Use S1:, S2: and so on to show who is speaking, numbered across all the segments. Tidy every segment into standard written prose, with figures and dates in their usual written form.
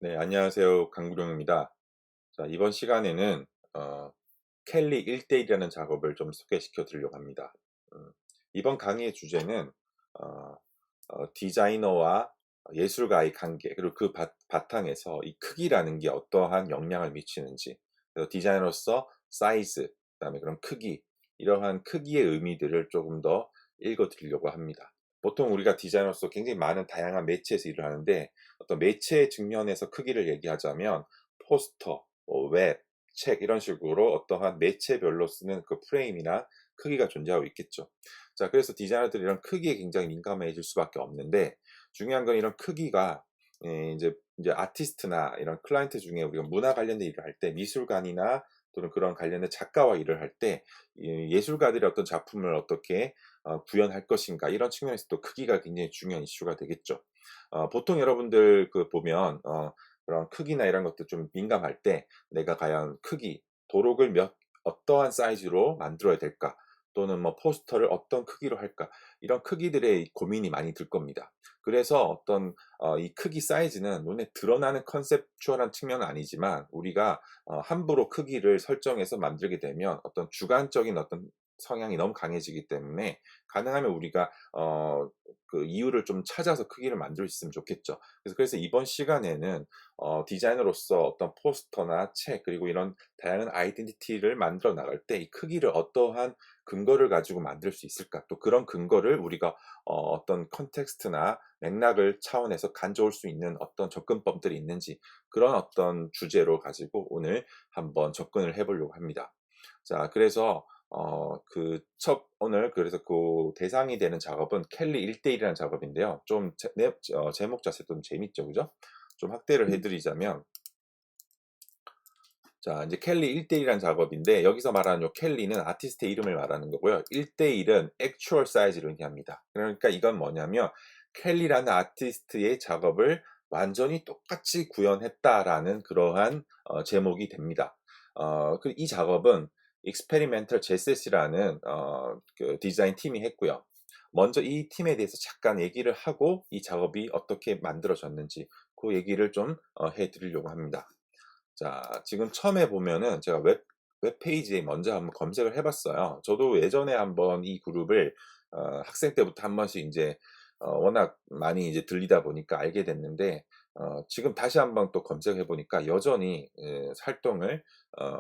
S1: 네, 안녕하세요. 강구룡입니다. 자, 이번 시간에는 어, 켈리 1대1이라는 작업을 좀 소개시켜 드리려고 합니다. 음, 이번 강의의 주제는 어, 디자이너와 예술가의 관계, 그리고 그 바탕에서 이 크기라는 게 어떠한 영향을 미치는지, 그래서 디자이너로서 사이즈, 그다음에 그런 크기, 이러한 크기의 의미들을 조금 더 읽어 드리려고 합니다. 보통 우리가 디자이너로서 굉장히 많은 다양한 매체에서 일을 하는데, 어떤 매체 측면에서 크기를 얘기하자면 포스터, 웹, 책 이런 식으로 어떠한 매체별로 쓰는 그 프레임이나 크기가 존재하고 있겠죠. 자, 그래서 디자이너들이 이런 크기에 굉장히 민감해질 수밖에 없는데, 중요한 건 이런 크기가 이제 아티스트나 이런 클라이언트 중에 우리가 문화 관련된 일을 할 때, 미술관이나 또는 그런 관련된 작가와 일을 할 때 예술가들이 어떤 작품을 어떻게 구현할 것인가, 이런 측면에서도 크기가 굉장히 중요한 이슈가 되겠죠. 보통 여러분들 그 보면 그런 크기나 이런 것들 좀 민감할 때, 내가 과연 크기, 도록을 어떠한 사이즈로 만들어야 될까, 또는 뭐 포스터를 어떤 크기로 할까, 이런 크기들의 고민이 많이 들 겁니다. 그래서 어떤 이 크기 사이즈는 눈에 드러나는 컨셉추얼한 측면은 아니지만, 우리가 함부로 크기를 설정해서 만들게 되면 어떤 주관적인 어떤 성향이 너무 강해지기 때문에, 가능하면 우리가 그 이유를 좀 찾아서 크기를 만들 수 있으면 좋겠죠. 그래서 이번 시간에는 디자이너로서 어떤 포스터나 책, 그리고 이런 다양한 아이덴티티를 만들어 나갈 때 이 크기를 어떠한 근거를 가지고 만들 수 있을까, 또 그런 근거를 우리가 어떤 컨텍스트나 맥락을 차원에서 가져올 수 있는 어떤 접근법들이 있는지, 그런 어떤 주제로 가지고 오늘 한번 접근을 해 보려고 합니다. 자, 그래서 오늘 그래서 그 대상이 되는 작업은 켈리 1대1이라는 작업인데요. 좀 제목 자체도 좀 재밌죠, 그죠? 좀 확대를 해드리자면, 자, 이제 켈리 1대1이라는 작업인데, 여기서 말하는 요 켈리는 아티스트의 이름을 말하는 거고요. 1대1은 액추얼 사이즈를 의미합니다. 그러니까 이건 뭐냐면, 켈리라는 아티스트의 작업을 완전히 똑같이 구현했다라는 그러한 제목이 됩니다. 이 작업은 익스페리멘털 제셋이라는 그 디자인 팀이 했고요. 먼저 이 팀에 대해서 잠깐 얘기를 하고, 이 작업이 어떻게 만들어졌는지 그 얘기를 좀 해드리려고 합니다. 자, 지금 처음에 보면은 제가 웹페이지에 먼저 한번 검색을 해 봤어요. 저도 예전에 한번 이 그룹을 학생 때부터 한 번씩 인제 워낙 많이 이제 들리다 보니까 알게 됐는데, 지금 다시 한번 또 검색해 보니까 여전히 활동을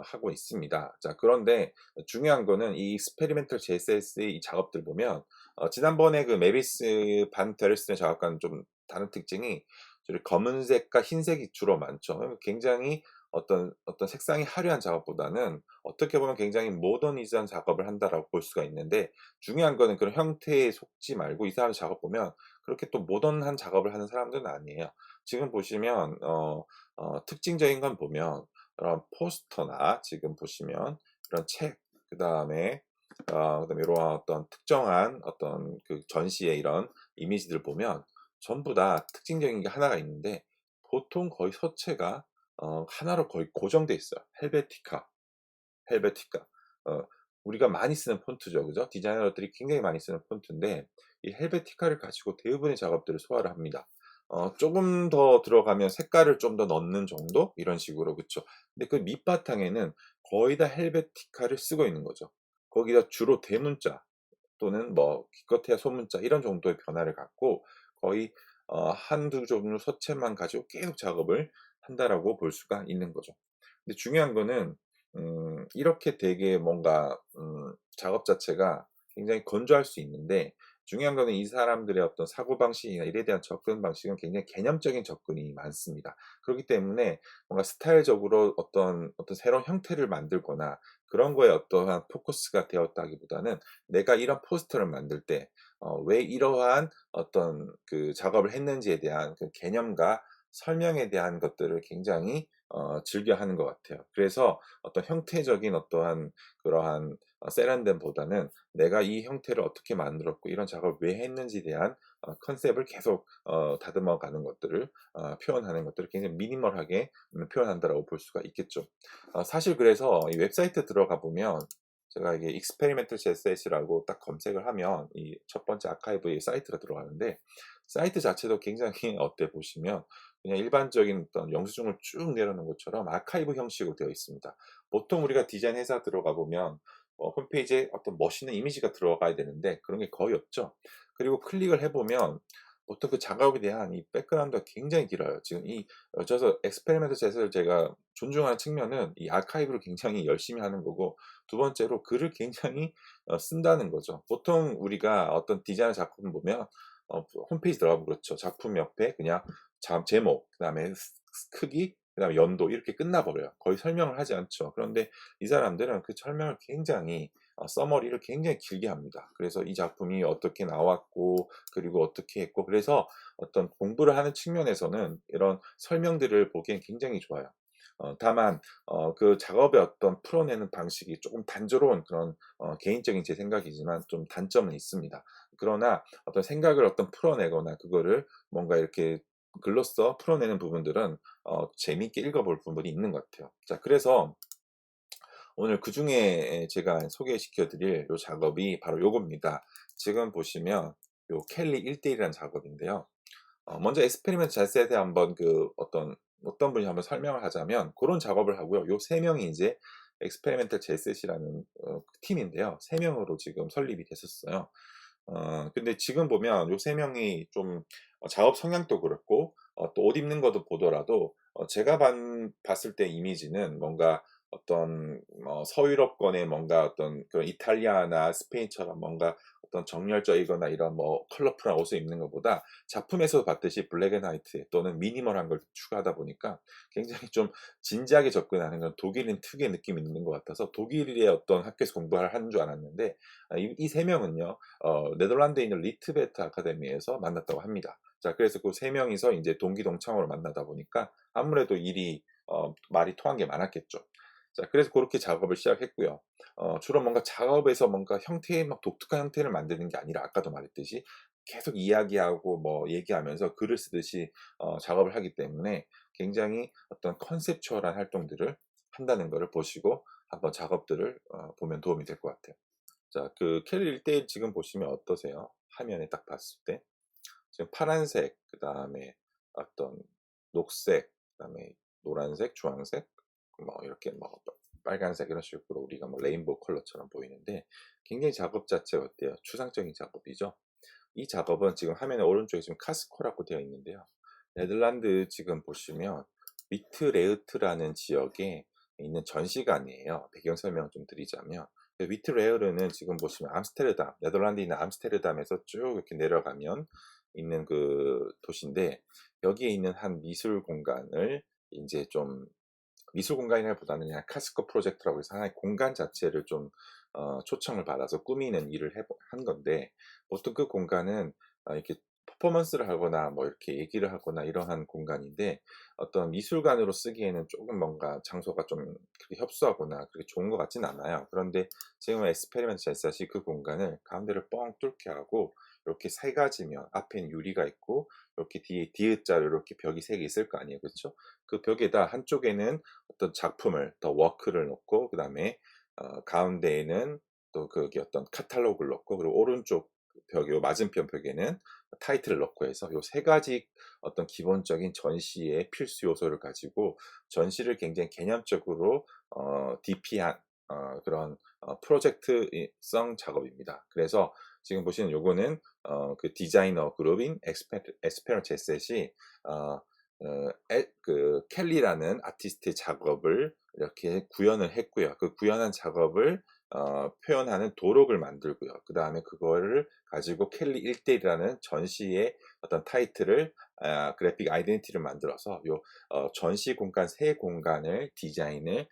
S1: 하고 있습니다. 자, 그런데 중요한 거는 이 experimental JSS의 이 작업들 보면, 지난번에 그 메비스 반 데르슨의 작업과는 좀 다른 특징이, 저기 검은색과 흰색이 주로 많죠. 굉장히 어떤 색상이 화려한 작업보다는 어떻게 보면 굉장히 모더니즈한 작업을 한다라고 볼 수가 있는데, 중요한 거는 그런 형태에 속지 말고, 이 사람 작업 보면 그렇게 또 모던한 작업을 하는 사람들은 아니에요. 지금 보시면 특징적인 건 보면, 그런 포스터나 지금 보시면 그런 책, 그다음에 그다음에 이런 어떤 특정한 어떤 그 전시의 이런 이미지들을 보면 전부 다 특징적인 게 하나가 있는데, 보통 거의 서체가 하나로 거의 고정돼 있어요. 헬베티카. 어 우리가 많이 쓰는 폰트죠, 그죠? 디자이너들이 굉장히 많이 쓰는 폰트인데, 이 헬베티카를 가지고 대부분의 작업들을 소화를 합니다. 조금 더 들어가면 색깔을 좀 더 넣는 정도, 이런 식으로, 그쵸? 근데 그 밑바탕에는 거의 다 헬베티카를 쓰고 있는 거죠. 거기다 주로 대문자 또는 뭐 기껏해야 소문자, 이런 정도의 변화를 갖고 거의 한두 종류 서체만 가지고 계속 작업을 한다라고 볼 수가 있는 거죠. 근데 중요한 거는 이렇게 되게 뭔가 작업 자체가 굉장히 건조할 수 있는데, 중요한 거는 이 사람들의 어떤 사고방식이나 일에 대한 접근 방식은 굉장히 개념적인 접근이 많습니다. 그렇기 때문에 뭔가 스타일적으로 어떤 새로운 형태를 만들거나 그런 거에 어떠한 포커스가 되었다기보다는, 내가 이런 포스터를 만들 때 왜 이러한 어떤 그 작업을 했는지에 대한 그 개념과 설명에 대한 것들을 굉장히 즐겨 하는 것 같아요. 그래서 어떤 형태적인 어떠한 그러한 세련됨보다는, 내가 이 형태를 어떻게 만들었고 이런 작업을 왜 했는지에 대한 컨셉을 계속 다듬어 가는 것들을 표현하는 것들을 굉장히 미니멀하게 표현한다라고 볼 수가 있겠죠. 사실 그래서 이 웹사이트 들어가 보면, 제가 이게 experimental CSS라고 딱 검색을 하면 이 첫 번째 아카이브의 사이트가 들어가는데, 사이트 자체도 굉장히 어때 보시면 그냥 일반적인 어떤 영수증을 쭉 내려놓은 것처럼 아카이브 형식으로 되어 있습니다. 보통 우리가 디자인 회사 들어가 보면 홈페이지에 어떤 멋있는 이미지가 들어가야 되는데 그런 게 거의 없죠. 그리고 클릭을 해 보면 보통 그 작업에 대한 이 백그라운드가 굉장히 길어요. 지금 그래서 엑스페리멘트 젯을 제가 존중하는 측면은 이 아카이브를 굉장히 열심히 하는 거고, 두 번째로 글을 굉장히 쓴다는 거죠. 보통 우리가 어떤 디자인 작품을 보면 홈페이지 들어가면 그렇죠. 작품 옆에 그냥 제목, 그다음에 크기, 그다음에 연도 이렇게 끝나 버려요. 거의 설명을 하지 않죠. 그런데 이 사람들은 그 설명을 굉장히 서머리를 굉장히 길게 합니다. 그래서 이 작품이 어떻게 나왔고 그리고 어떻게 했고, 그래서 어떤 공부를 하는 측면에서는 이런 설명들을 보기엔 굉장히 좋아요. 다만 그 작업의 어떤 풀어내는 방식이 조금 단조로운 그런, 개인적인 제 생각이지만 좀 단점은 있습니다. 그러나 어떤 생각을 풀어내거나 그거를 뭔가 이렇게 글로써 풀어내는 부분들은 재미있게 읽어볼 부분이 있는 것 같아요. 자, 그래서 오늘 그중에 제가 소개시켜 드릴 요 작업이 바로 요겁니다. 지금 보시면 요 켈리 1대1이라는 작업인데요. 먼저 에스페리멘트 잣셋에 한번 어떤 분이 한번 설명을 하자면 고런 작업을 하고요. 요 3 명이 이제 experimental 잣셋이라는 팀인데요. 3 명으로 지금 설립이 됐었어요. 근데 지금 보면 요 3 명이 좀 작업 성향도 그렇고 또 옷 입는 것도 보더라도 제가 봤을 때 이미지는 뭔가 어떤 서유럽권의 뭔가 어떤 그런 이탈리아나 스페인처럼 뭔가 어떤 정열적이거나 이런 컬러풀한 옷을 입는 것보다 작품에서 봤듯이 블랙 앤 화이트 또는 미니멀한 걸 추구하다 보니까 굉장히 좀 진지하게 접근하는 그런 독일인 특유의 느낌이 있는 것 같아서 독일의 어떤 학교에서 공부를 하는 줄 알았는데, 이 3 명은요 네덜란드에 있는 리트베트 아카데미에서 만났다고 합니다. 자, 그래서 그 3 명이서 인제 동기동창으로 만나다 보니까 아무래도 말이 통한 게 많았겠죠. 자, 그래서 고렇게 작업을 시작했고요. 주로 뭔가 작업에서 뭔가 형태의 막 독특한 형태를 만드는 게 아니라 아까도 말했듯이 계속 이야기하고 얘기하면서 글을 쓰듯이 작업을 하기 때문에 굉장히 어떤 컨셉추얼한 활동들을 한다는 거를 보시고 한번 작업들을 보면 도움이 될 것 같아요. 자, 그 캘리 1대1 지금 보시면 어떠세요? 화면에 딱 봤을 때. 지금 파란색, 그다음에 어떤 녹색, 그다음에 노란색, 주황색, 이렇게 빨간색 이런 식으로 우리가 레인보우 컬러처럼 보이는데 굉장히 작업 자체가 어때요? 추상적인 작업이죠. 이 작업은 지금 화면의 오른쪽에 지금 카스코라고 되어 있는데요. 네덜란드 지금 보시면 위트레흐트라는 지역에 있는 전시관이에요. 배경 설명을 좀 드리자면 위트레흐트는 지금 보시면 암스테르담, 네덜란드에 있는 암스테르담에서 쭉 이렇게 내려가면 있는 그 도시인데, 여기에 있는 한 미술 공간을 이제 좀 미술 공간이라기보다는 그냥 카스코 프로젝트라고 해서 하나의 공간 자체를 좀 초청을 받아서 꾸미는 일을 한 건데, 보통 그 공간은 이렇게 퍼포먼스를 하거나 이렇게 얘기를 하거나 이러한 공간인데 어떤 미술관으로 쓰기에는 조금 뭔가 장소가 좀 그렇게 협소하거나 그렇게 좋은 것 같진 않아요. 그런데 지금 에스페리멘트 잣샷이 그 공간을 가운데를 뻥 뚫게 하고 이렇게 세 가지 면, 앞엔 유리가 있고 이렇게 뒤에 디귿자로 이렇게 벽이 3개 있을 거 아니에요, 그렇죠? 그 벽에다 한쪽에는 어떤 작품을 더 워크를 놓고, 그다음에 가운데에는 또 거기 어떤 카탈로그를 넣고, 그리고 오른쪽 벽에 맞은편 벽에는 타이틀을 넣고 해서 요 세 가지 어떤 기본적인 전시의 필수 요소를 가지고 전시를 굉장히 개념적으로 DP한 그런 프로젝트성 작업입니다. 그래서 지금 보시는 요거는 그 디자이너 그룹인 에스페런 제셋이 그 켈리라는 아티스트의 작업을 이렇게 구현을 했고요. 그 구현한 작업을 표현하는 도록을 만들고요. 그 다음에 그거를 가지고 켈리 1대1이라는 전시의 어떤 타이틀을, 그래픽 아이덴티티를 만들어서 요 전시 공간 세 공간을 디자인을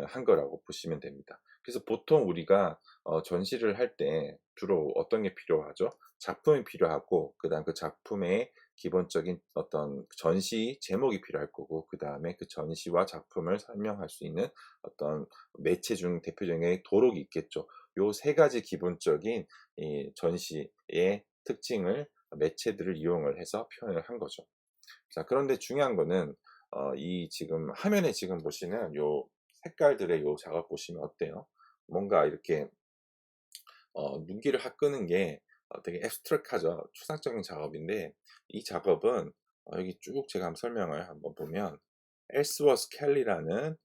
S1: 한 거라고 보시면 됩니다. 그래서 보통 우리가 전시를 할 때 주로 어떤 게 필요하죠? 작품이 필요하고, 그다음 그 작품의 기본적인 어떤 전시 제목이 필요할 거고, 그다음에 그 전시와 작품을 설명할 수 있는 어떤 매체 중 대표적인 게 도록이 있겠죠. 요 세 가지 기본적인 이 전시의 특징을 매체들을 이용을 해서 표현을 한 거죠. 자, 그런데 중요한 거는 이 지금 화면에 지금 보시는 요 색깔들의 요 작업 보시면 어때요? 뭔가 이렇게 눈길을 확 끄는 게 되게 앱스트랙하죠. 추상적인 작업인데 이 작업은 여기 쭉 제가 한번 설명을 한번 보면 엘스워스 켈리라는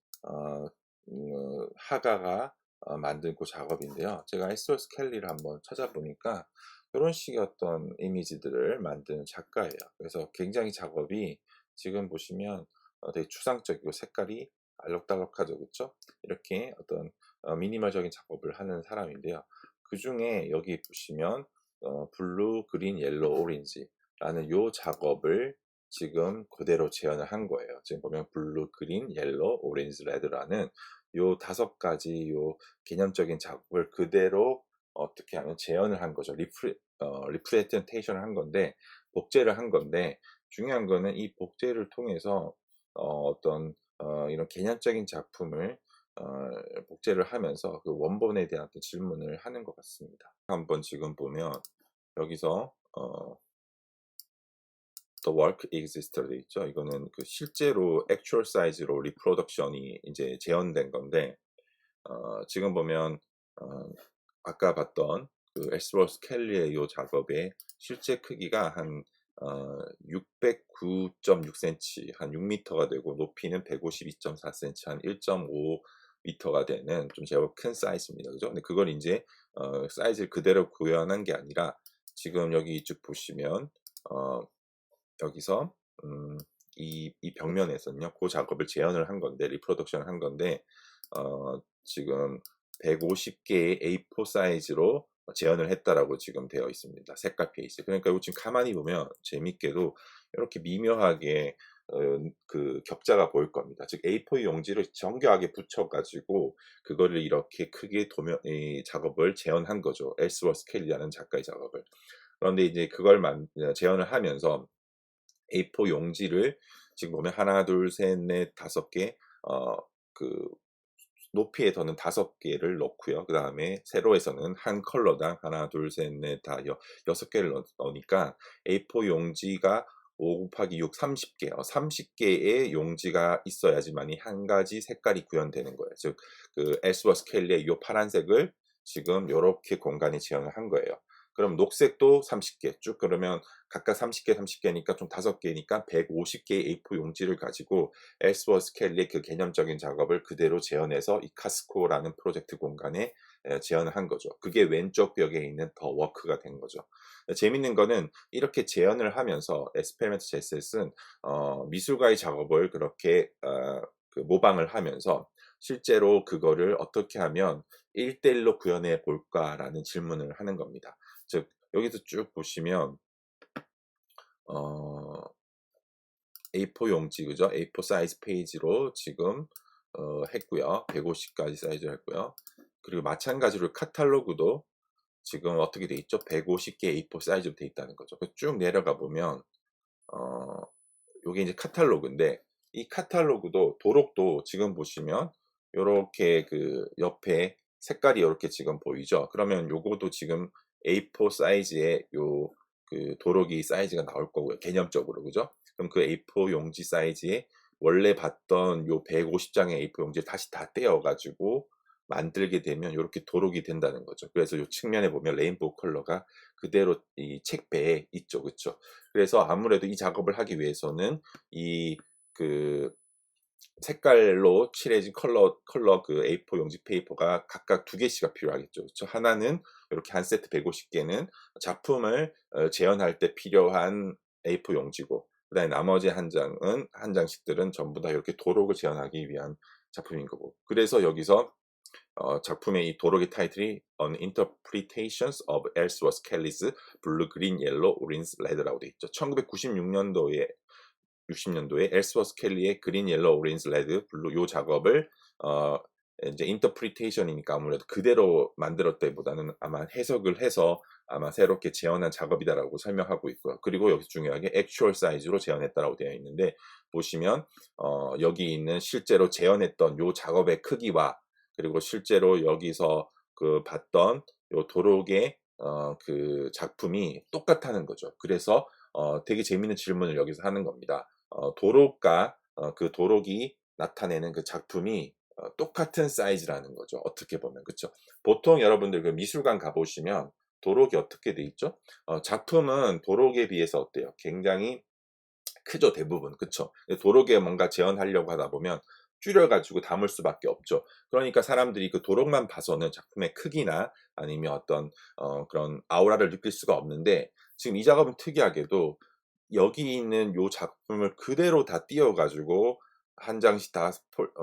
S1: 화가가 만든 그 작업인데요. 제가 엘스워스 켈리를 한번 찾아보니까 이런 식의 어떤 이미지들을 만드는 작가예요. 그래서 굉장히 작업이 지금 보시면 되게 추상적이고 색깔이 알록달록하죠, 그쵸? 이렇게 어떤 미니멀적인 작업을 하는 사람인데요. 그 중에 여기 보시면 블루, 그린, 옐로우, 오렌지라는 요 작업을 지금 그대로 재현을 한 거예요. 지금 보면 블루, 그린, 옐로우, 오렌지, 레드라는 요 5가지 요 개념적인 작업을 그대로 어떻게 하면 재현을 한 거죠. 리프레젠테이션을 한 건데, 복제를 한 건데, 중요한 거는 이 복제를 통해서 어떤 이런 개념적인 작품을 어 복제를 하면서 그 원본에 대한 어떤 질문을 하는 것 같습니다. 한번 지금 보면 여기서 The work exist로 돼 있죠. 이거는 그 실제로 액츄얼 사이즈로 리프로덕션이 이제 재현된 건데, 지금 보면 어 아까 봤던 그 에스로스 켈리의 요 작업의 실제 크기가 한 609.6cm, 한 6m가 되고, 높이는 152.4cm, 한 1.5m가 되는 좀 제법 큰 사이즈입니다. 그죠? 근데 그걸 인제 사이즈를 그대로 구현한 게 아니라, 지금 여기 쭉 보시면 어 여기서 이 벽면에서는요, 그 작업을 재현을 한 건데, 리프로덕션을 한 건데, 지금 150개의 A4 사이즈로 재현을 했다라고 지금 되어 있습니다. 색깔 페이지. 그러니까 이거 지금 가만히 보면 재밌게도 이렇게 미묘하게 그 격자가 보일 겁니다. 즉 A4 용지를 정교하게 붙여 가지고 그거를 이렇게 크게 이 작업을 재현한 거죠. 엘스워스 켈리라는 작가의 작업을. 그런데 이제 그걸 재현을 하면서 A4 용지를 지금 보면 하나, 둘, 셋, 넷, 5개, 그 높이에 더는 5개를 넣고요. 그다음에 세로에서는 한 컬러당 하나, 둘, 셋, 넷, 다 6개를 넣으니까 A4 용지가 5 곱하기 6, 30개, 30개의 용지가 있어야지만이 한 가지 색깔이 구현되는 거예요. 즉 그 엘스워스 켈리의 요 파란색을 지금 요렇게 공간에 재현을 한 거예요. 그럼 녹색도 30개 쭉, 그러면 각각 30개, 30개니까 총 5개니까 150개의 A4 용지를 가지고 엘스워스 켈리의 그 개념적인 작업을 그대로 재현해서 이 카스코라는 프로젝트 공간에 재현을 한 거죠. 그게 왼쪽 벽에 있는 더 워크가 된 거죠. 재밌는 거는 이렇게 재현을 하면서 에스페리멘트 제셋은 미술가의 작업을 그렇게 그 모방을 하면서 실제로 그거를 어떻게 하면 1대1로 구현해 볼까라는 질문을 하는 겁니다. 즉 여기서 쭉 보시면 어 A4 용지, 그죠? A4 사이즈 페이지로 지금 했고요. 150까지 사이즈를 했고요. 그리고 마찬가지로 카탈로그도 지금 어떻게 돼 있죠? 150개 A4 사이즈로 돼 있다는 거죠. 쭉 내려가 보면 어 요게 이제 카탈로그인데, 이 카탈로그도 도록도 지금 보시면 요렇게 그 옆에 색깔이 요렇게 지금 보이죠? 그러면 요거도 지금 A4 사이즈의 요 그 도록이 사이즈가 나올 거고요, 개념적으로. 그죠? 그럼 그 A4 용지 사이즈에 원래 봤던 요 150장의 A4 용지를 다시 다 떼어 가지고 만들게 되면 요렇게 도록이 된다는 거죠. 그래서 요 측면에 보면 레인보우 컬러가 그대로 이 책 배에 있죠. 그쵸? 그래서 아무래도 이 작업을 하기 위해서는 이 그 색깔로 칠해진 컬러 그 A4 용지 페이퍼가 각각 2개씩가 필요하겠죠. 그쵸? 하나는 이렇게 한 세트 150개는 작품을 재현할 때 필요한 A4 용지고, 그다음에 나머지 한 장씩들은 전부 다 이렇게 도록을 재현하기 위한 작품인 거고. 그래서 여기서 작품의 이 도록의 타이틀이 An Interpretations of Ellsworth Kelly's Blue, Green, Yellow, Orange, Red라고 돼 있죠. 1996년도에 60년도에 엘스워스 켈리의 그린, 옐로우, 오렌지, 레드, 블루 요 작업을 어 이제 인터프리테이션이니까 아무래도 그대로 만들었다기보다는 아마 해석을 해서 아마 새롭게 재현한 작업이다라고 설명하고 있고요. 그리고 여기서 중요하게 액츄얼 사이즈로 재현했다라고 되어 있는데, 보시면 여기 있는 실제로 재현했던 요 작업의 크기와, 그리고 실제로 여기서 그 봤던 요 도록의 그 작품이 똑같다는 거죠. 그래서 되게 재밌는 질문을 여기서 하는 겁니다. 도록과 그 도록이 나타내는 그 작품이 똑같은 사이즈라는 거죠. 어떻게 보면. 그쵸? 보통 여러분들 그 미술관 가 보시면 도록이 어떻게 돼 있죠? 작품은 도록에 비해서 어때요? 굉장히 크죠, 대부분. 그쵸. 도록에 뭔가 재현하려고 하다 보면 줄여가지고 담을 수밖에 없죠. 그러니까 사람들이 그 도록만 봐서는 작품의 크기나 아니면 어떤 그런 아우라를 느낄 수가 없는데, 지금 이 작업은 특이하게도 여기 있는 요 작품을 그대로 다 띄어 가지고 한 장씩 다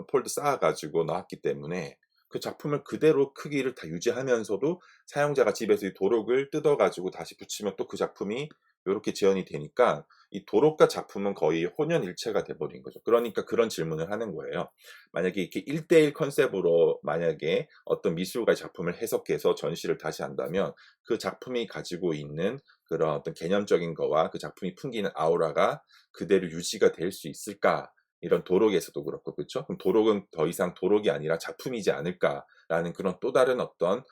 S1: 폴드 쌓아 가지고 나왔기 때문에 그 작품을 그대로 크기를 다 유지하면서도 사용자가 집에서 이 도록을 뜯어 가지고 다시 붙이면 또 그 작품이 요렇게 재현이 되니까 이 도록과 작품은 거의 혼연일체가 돼 버린 거죠. 그러니까 그런 질문을 하는 거예요. 만약에 이렇게 1대1 컨셉으로 만약에 어떤 미술가의 작품을 해석해서 전시를 다시 한다면 그 작품이 가지고 있는 그런 어떤 개념적인 거와 그 작품이 풍기는 아우라가 그대로 유지가 될 수 있을까? 이런 도록에서도 그렇고, 그쵸? 그럼 도록은 더 이상 도록이 아니라 작품이지 않을까라는 그런 또 다른 어떤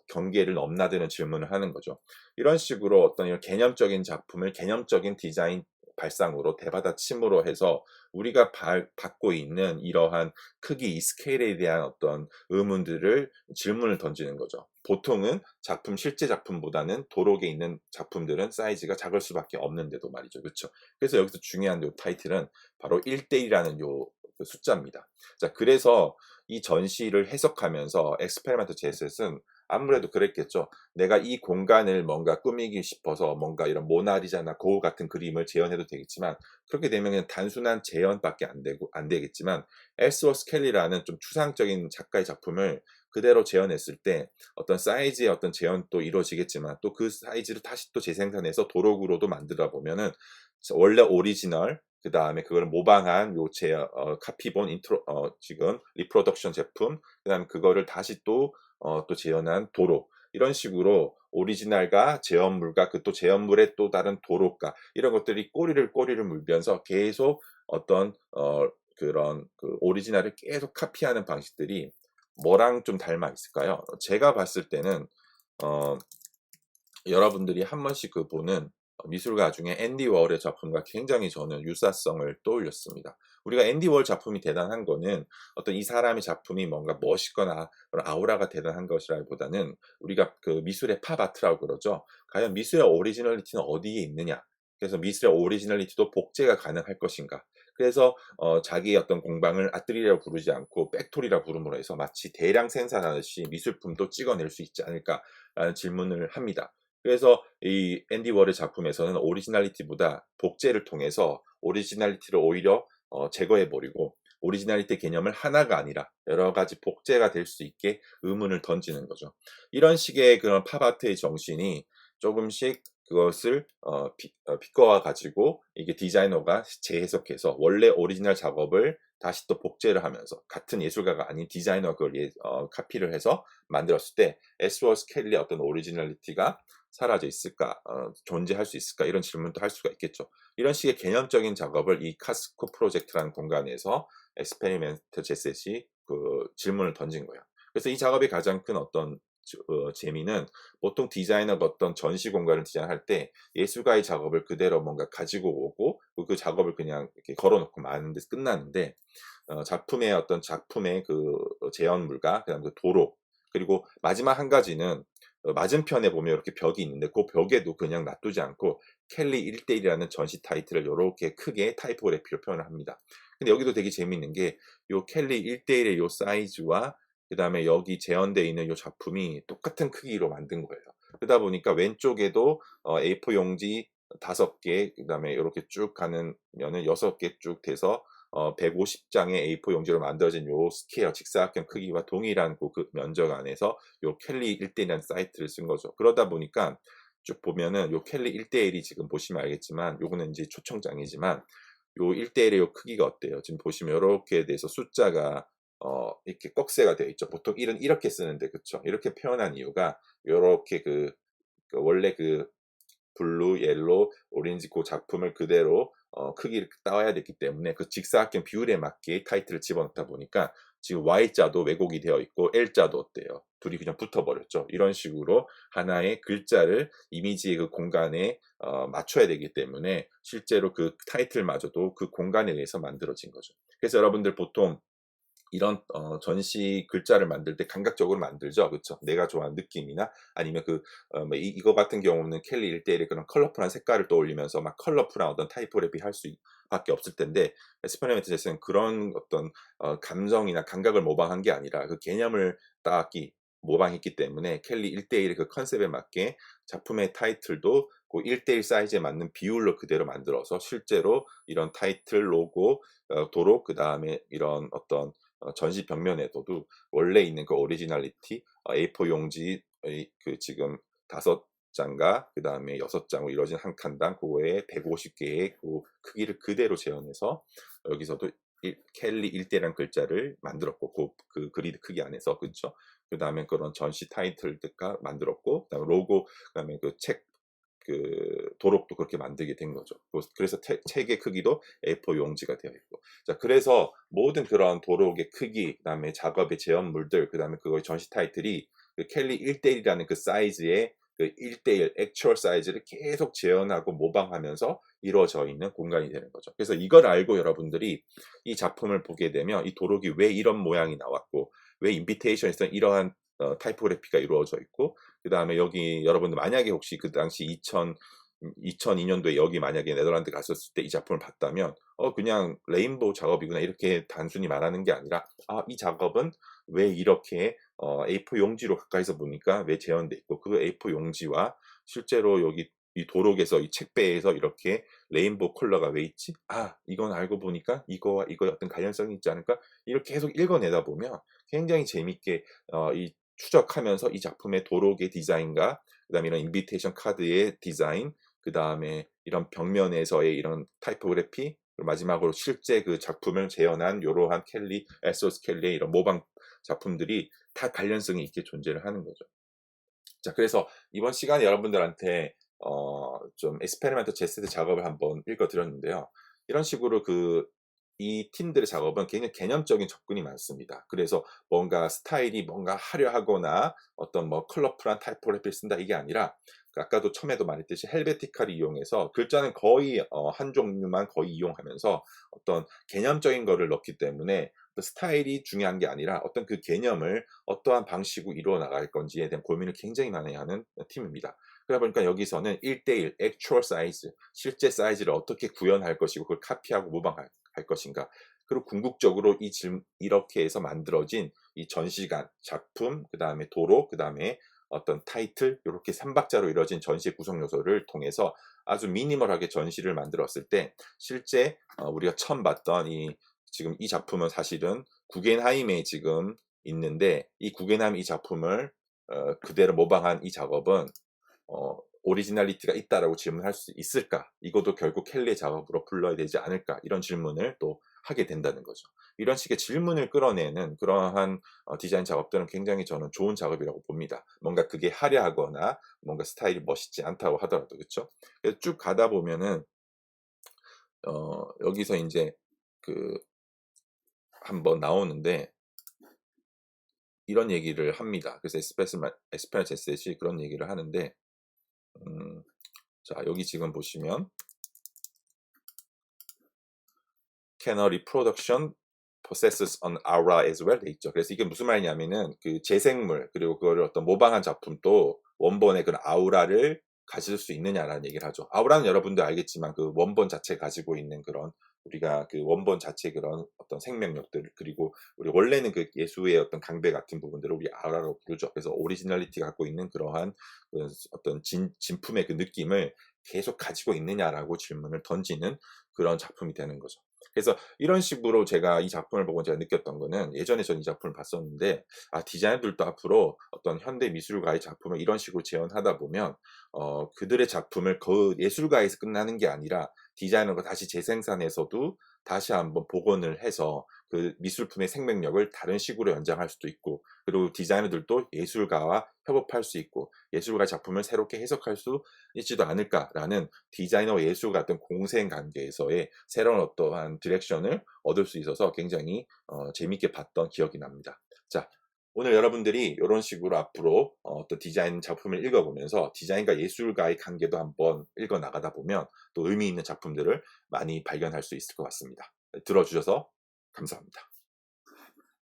S1: 경계를 넘나드는 질문을 하는 거죠. 이런 식으로 어떤 이런 개념적인 작품을 개념적인 디자인 발상으로 대받아침으로 해서 우리가 받고 있는 이러한 크기, 이 스케일에 대한 어떤 의문들을 질문을 던지는 거죠. 보통은 실제 작품보다는 도록에 있는 작품들은 사이즈가 작을 수밖에 없는데도 말이죠. 그쵸? 그래서 여기서 중요한 요 타이틀은 바로 1대1이라는 요 그 숫자입니다. 자, 그래서 이 전시를 해석하면서 엑스페리먼트 제셋은 아무래도 그랬겠죠. 내가 이 공간을 뭔가 꾸미기 싶어서 뭔가 이런 모나리자나 거울 같은 그림을 재현해도 되겠지만, 그렇게 되면 그냥 단순한 재현밖에 안 되겠지만, 엘스워스 켈리라는 좀 추상적인 작가의 작품을 그대로 재현했을 때 어떤 사이즈의 어떤 재현도 이루어지겠지만, 또 그 사이즈를 다시 또 재생산해서 도록으로도 만들다 보면은 원래 오리지널, 그다음에 그걸 모방한 요 카피본 지금 리프로덕션 제품, 그다음에 그거를 다시 또 재현한 도록, 이런 식으로 오리지널과 재현물과 그 또 재현물의 또 다른 도록과 이런 것들이 꼬리를 물면서 계속 어떤 그런 그 오리지널을 계속 카피하는 방식들이 뭐랑 좀 닮아 있을까요? 제가 봤을 때는 어 여러분들이 한 번씩 그 보는 미술가 중에 앤디 워홀의 작품과 굉장히 저는 유사성을 떠올렸습니다. 우리가 앤디 워홀 작품이 대단한 거는 어떤 이 사람의 작품이 뭔가 멋있거나 그런 아우라가 대단한 것이라기보다는 우리가 그 미술의 팝 아트라고 그러죠. 과연 미술의 오리지널리티는 어디에 있느냐? 그래서 미술의 오리지널리티도 복제가 가능할 것인가? 그래서 자기의 어떤 공방을 아뜨리라고 부르지 않고 팩토리라 부름으로 해서 마치 대량 생산하듯이 미술품도 찍어낼 수 있지 않을까라는 질문을 합니다. 그래서 이 앤디 월의 작품에서는 오리지널리티보다 복제를 통해서 오리지널리티를 오히려 제거해 버리고, 오리지널리티 개념을 하나가 아니라 여러 가지 복제가 될 수 있게 의문을 던지는 거죠. 이런 식의 그런 팝아트의 정신이 조금씩 그것을 비꼬아 가지고 이게 디자이너가 재해석해서 원래 오리지널 작업을 다시 또 복제를 하면서 같은 예술가가 아닌 디자이너가 그걸 카피를 해서 만들었을 때 에스워스 켈리의 어떤 오리지널리티가 사라져 있을까? 존재할 수 있을까? 이런 질문도 할 수가 있겠죠. 이런 식의 개념적인 작업을 이 카스코 프로젝트라는 공간에서 엑스페리멘트 제셋이 그 질문을 던진 거예요. 그래서 이 작업의 가장 큰 어떤 재미는, 보통 디자이너가 어떤 전시 공간을 디자인할 때 예술가의 작업을 그대로 뭔가 가지고 오고 그 작업을 그냥 이렇게 걸어놓고 마는 데서 끝나는데, 작품의 그 재현물과 그다음 그 도록, 그리고 마지막 한 가지는 맞은편에 보면 이렇게 벽이 있는데 그 벽에도 그냥 놔두지 않고 켈리 1대1이라는 전시 타이틀을 요렇게 크게 타이포그래피로 표현을 합니다. 근데 여기도 되게 재밌는 게 요 켈리 1대1의 요 사이즈와 그다음에 여기 재현되어 있는 요 작품이 똑같은 크기로 만든 거예요. 그러다 보니까 왼쪽에도 A4 용지 5개, 그다음에 요렇게 쭉 가는 면은 6개 쭉 돼서 150장의 A4 용지로 만들어진 요 스퀘어 직사각형 크기와 동일한 그 면적 안에서 요 켈리 1대1이라는 사이트를 쓴 거죠. 그러다 보니까 쭉 보면은 요 켈리 1대1이 지금 보시면 알겠지만, 요거는 이제 초청장이지만 요 1대1의 요 크기가 어때요? 지금 보시면 요렇게 돼서 숫자가 이렇게 꺽쇠가 되어 있죠. 보통 1은 이렇게 쓰는데, 그쵸? 이렇게 표현한 이유가 요렇게 원래 그 블루, 옐로, 오렌지 그 작품을 그대로 크기를 따와야 되기 때문에 그 직사각형 비율에 맞게 타이틀을 집어넣다 보니까 지금 Y자도 왜곡이 되어 있고 L자도 어때요? 둘이 그냥 붙어버렸죠. 이런 식으로 하나의 글자를 이미지의 그 공간에 맞춰야 되기 때문에 실제로 그 타이틀마저도 그 공간에 의해서 만들어진 거죠. 그래서 여러분들 보통 이런 전시 글자를 만들 때 감각적으로 만들죠. 그쵸? 내가 좋아하는 느낌이나 아니면 뭐 이거 같은 경우는 켈리 일대일의 그런 컬러풀한 색깔을 떠올리면서 막 컬러풀한 어떤 타이포그래피 할 수 밖에 없을 텐데, 에스페리멘트 제스는 그런 어떤 감정이나 감각을 모방한 게 아니라 그 개념을 딱히 모방했기 때문에 켈리 1대1의 그 컨셉에 맞게 작품의 타이틀도 그 1대1 사이즈에 맞는 비율로 그대로 만들어서 실제로 이런 타이틀, 로고, 도록, 그다음에 이런 어떤 전시 벽면에서도 원래 있는 그 오리지널리티, A4 용지 그 지금 5장과 그다음에 6장으로 이루어진 한 칸당 그거에 150개의 그 크기를 그대로 재현해서 여기서도 켈리 1대라는 글자를 만들었고 그 그리드 크기 안에서, 그죠? 그다음에 그런 전시 타이틀과 만들었고, 그다음에 로고, 그다음에 그 책 도록도 그렇게 만들게 된 거죠. 그래서 책의 크기도 A4 용지가 되어 있고. 자, 그래서 모든 그런 도록의 크기, 그다음에 작업의 제형물들, 그다음에 그거의 전시 타이틀이 그 켈리 1대1이라는 그 사이즈의 그 1대1 액츄얼 사이즈를 계속 재현하고 모방하면서 이루어져 있는 공간이 되는 거죠. 그래서 이걸 알고 여러분들이 이 작품을 보게 되면 이 도록이 왜 이런 모양이 나왔고, 왜 인비테이션에서는 이러한 타이포그래피가 이루어져 있고, 그 다음에 여기 여러분들 만약에 혹시 그 당시 2002년도에 여기 만약에 네덜란드 갔었을 때 이 작품을 봤다면 그냥 레인보우 작업이구나 이렇게 단순히 말하는 게 아니라, 이 작업은 왜 이렇게 A4 용지로 가까이서 보니까 왜 재현돼 있고, 그 A4 용지와 실제로 여기 이 도록에서 이 책배에서 이렇게 레인보우 컬러가 왜 있지? 이건 알고 보니까 이거와 이거의 어떤 관련성이 있지 않을까? 이렇게 계속 읽어내다 보면 굉장히 재밌게 이 추적하면서 이 작품의 도록의 디자인과 그다음에 이런 인비테이션 카드의 디자인, 그다음에 이런 벽면에서의 이런 타이포그래피, 그리고 마지막으로 실제 그 작품을 재현한 이러한 에소스 켈리의 이런 모방 작품들이 다 관련성이 있게 존재를 하는 거죠. 자, 그래서 이번 시간에 여러분들한테 좀 에스페리멘트 제스트 작업을 한번 읽어드렸는데요. 이런 식으로 이 팀들의 작업은 굉장히 개념적인 접근이 많습니다. 그래서 뭔가 스타일이 뭔가 화려하거나 어떤 뭐 컬러풀한 타이포그래피를 쓴다 이게 아니라, 아까도 처음에도 말했듯이 헬베티카를 이용해서 글자는 거의 한 종류만 거의 이용하면서 어떤 개념적인 거를 넣기 때문에 스타일이 중요한 게 아니라 어떤 그 개념을 어떠한 방식으로 이루어 나갈 건지에 대한 고민을 굉장히 많이 하는 팀입니다. 그러다 보니까 여기서는 1대1 액츄얼 사이즈, 실제 사이즈를 어떻게 구현할 것이고 그걸 카피하고 모방할 것인가, 그리고 궁극적으로 이렇게 해서 만들어진 이 전시관, 작품, 그 다음에 도로, 그 다음에 어떤 타이틀, 이렇게 3박자로 이루어진 전시의 구성 요소를 통해서 아주 미니멀하게 전시를 만들었을 때 실제 우리가 처음 봤던 지금 이 작품은 사실은 구겐하임에 지금 있는데, 이 구겐하임 이 작품을 그대로 모방한 이 작업은 오리지널리티가 있다라고 질문할 수 있을까? 이것도 결국 켈리의 작업으로 불러야 되지 않을까? 이런 질문을 또 하게 된다는 거죠. 이런 식의 질문을 끌어내는 그러한 디자인 작업들은 굉장히 저는 좋은 작업이라고 봅니다. 뭔가 그게 화려하거나 뭔가 스타일이 멋있지 않다고 하더라도, 그렇죠? 그래서 쭉 가다 보면은 여기서 이제 그 한번 나오는데 이런 얘기를 합니다. 그래서 에스페란토 에셋이 그런 얘기를 하는데, 자, 여기 지금 보시면 Can a reproduction possesses an aura as well 돼 있죠. 그래서 이게 무슨 말이냐면은 그 재생물 그리고 그거를 어떤 모방한 작품도 원본의 그런 아우라를 가질 수 있느냐라는 얘기를 하죠. 아우라는 여러분들 알겠지만 그 원본 자체가 가지고 있는 그런, 우리가 그 원본 자체의 그런 어떤 생명력들, 그리고 우리 원래는 그 예수의 어떤 강배 같은 부분들을 우리 아우라로 부르죠. 그래서 오리지널리티가 갖고 있는 그러한 어떤 진품의 그 느낌을 계속 가지고 있느냐라고 질문을 던지는 그런 작품이 되는 거죠. 그래서 이런 식으로 제가 이 작품을 보고 제가 느꼈던 거는, 예전에 저는 이 작품을 봤었는데 디자이너들도 앞으로 어떤 현대 미술가의 작품을 이런 식으로 재현하다 보면 그들의 작품을 그 예술가에서 끝나는 게 아니라 디자이너가 다시 재생산해서도 다시 한번 복원을 해서 그 미술품의 생명력을 다른 식으로 연장할 수도 있고, 그리고 디자이너들도 예술가와 협업할 수 있고 예술가 작품을 새롭게 해석할 수 있지도 않을까라는, 디자이너와 예술가 같은 공생 관계에서의 새로운 어떠한 디렉션을 얻을 수 있어서 굉장히 재밌게 봤던 기억이 납니다. 자, 오늘 여러분들이 이런 식으로 앞으로 또 디자인 작품을 읽어보면서 디자인과 예술가의 관계도 한번 읽어 나가다 보면 또 의미 있는 작품들을 많이 발견할 수 있을 것 같습니다. 들어주셔서 감사합니다.